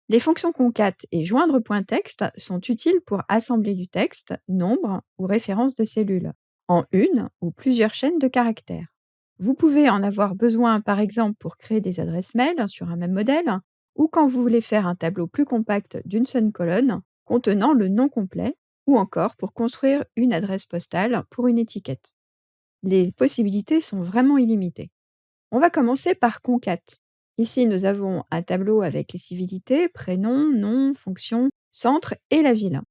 Les fonctions concat et joindre.texte sont utiles pour assembler du texte, nombre ou référence de cellules, en une ou plusieurs chaînes de caractères. Vous pouvez en avoir besoin par exemple pour créer des adresses mail sur un même modèle, ou quand vous voulez faire un tableau plus compact d'une seule colonne contenant le nom complet, ou encore pour construire une adresse postale pour une étiquette. Les possibilités sont vraiment illimitées. On va commencer par concat. Ici, nous avons un tableau avec les civilités, prénom, nom, fonction, centre et la ville.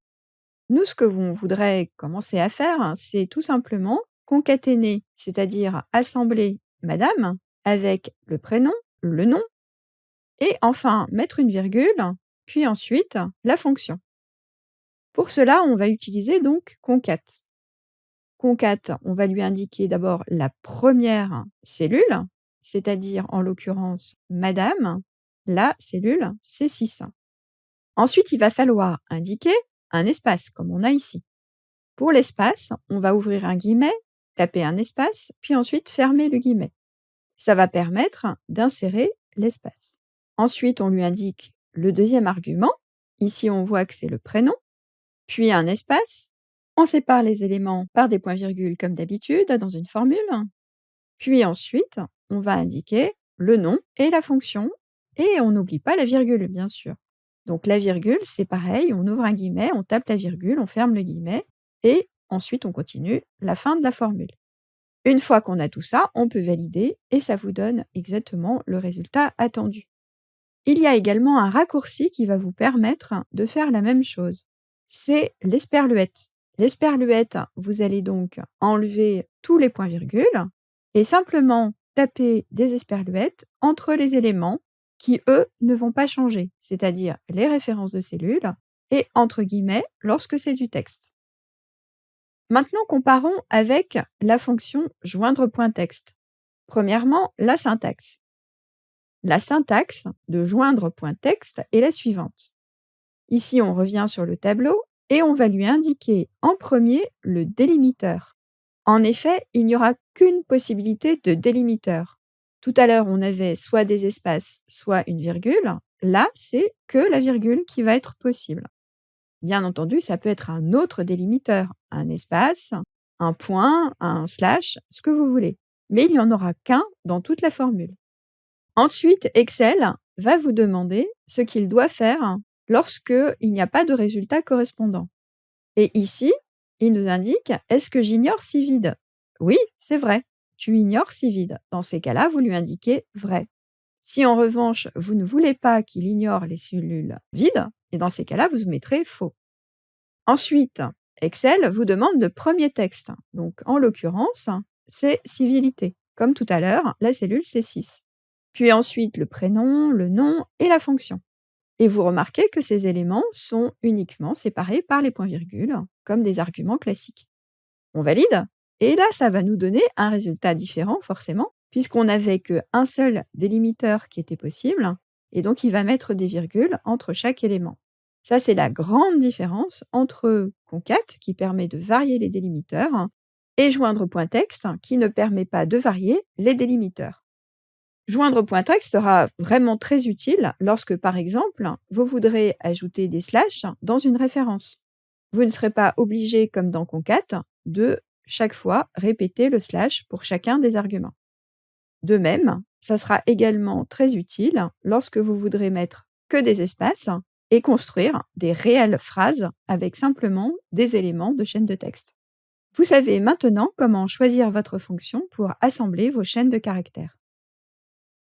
Nous, ce que l'on voudrait commencer à faire, c'est tout simplement concaténer, c'est-à-dire assembler madame avec le prénom, le nom, et enfin mettre une virgule, puis ensuite la fonction. Pour cela, on va utiliser donc concat. Concat, on va lui indiquer d'abord la première cellule, c'est-à-dire en l'occurrence madame, la cellule C6. Ensuite, il va falloir indiquer un espace, comme on a ici. Pour l'espace, on va ouvrir un guillemet, taper un espace, puis ensuite fermer le guillemet. Ça va permettre d'insérer l'espace. Ensuite, on lui indique le deuxième argument. Ici, on voit que c'est le prénom, puis un espace. On sépare les éléments par des points-virgules comme d'habitude dans une formule. Puis ensuite, on va indiquer le nom et la fonction. Et on n'oublie pas la virgule, bien sûr. Donc la virgule, c'est pareil, on ouvre un guillemet, on tape la virgule, on ferme le guillemet, et ensuite on continue la fin de la formule. Une fois qu'on a tout ça, on peut valider et ça vous donne exactement le résultat attendu. Il y a également un raccourci qui va vous permettre de faire la même chose. C'est l'esperluette. L'esperluette, vous allez donc enlever tous les points-virgules et simplement taper des esperluettes entre les éléments qui, eux, ne vont pas changer, c'est-à-dire les références de cellules et entre guillemets lorsque c'est du texte. Maintenant, comparons avec la fonction joindre.texte. Premièrement, la syntaxe. La syntaxe de joindre.texte est la suivante. Ici, on revient sur le tableau et on va lui indiquer en premier le délimiteur. En effet, il n'y aura qu'une possibilité de délimiteur. Tout à l'heure, on avait soit des espaces, soit une virgule. Là, c'est que la virgule qui va être possible. Bien entendu, ça peut être un autre délimiteur, un espace, un point, un slash, ce que vous voulez. Mais il n'y en aura qu'un dans toute la formule. Ensuite, Excel va vous demander ce qu'il doit faire lorsqu'il n'y a pas de résultat correspondant. Et ici, il nous indique « Est-ce que j'ignore si vide ?» Oui, c'est vrai, tu ignores si vide. Dans ces cas-là, vous lui indiquez « Vrai ». Si en revanche, vous ne voulez pas qu'il ignore les cellules vides, et dans ces cas-là, vous mettrez « Faux ». Ensuite, Excel vous demande le premier texte. Donc, en l'occurrence, c'est civilité. Comme tout à l'heure, la cellule C6. Puis ensuite, le prénom, le nom et la fonction. Et vous remarquez que ces éléments sont uniquement séparés par les points-virgules, comme des arguments classiques. On valide, et là, ça va nous donner un résultat différent, forcément, puisqu'on n'avait qu'un seul délimiteur qui était possible, et donc il va mettre des virgules entre chaque élément. Ça, c'est la grande différence entre concat, qui permet de varier les délimiteurs, et joindre.texte, qui ne permet pas de varier les délimiteurs. Joindre.texte sera vraiment très utile lorsque, par exemple, vous voudrez ajouter des slashs dans une référence. Vous ne serez pas obligé, comme dans concat, de chaque fois répéter le slash pour chacun des arguments. De même, ça sera également très utile lorsque vous voudrez mettre que des espaces et construire des réelles phrases avec simplement des éléments de chaîne de texte. Vous savez maintenant comment choisir votre fonction pour assembler vos chaînes de caractères.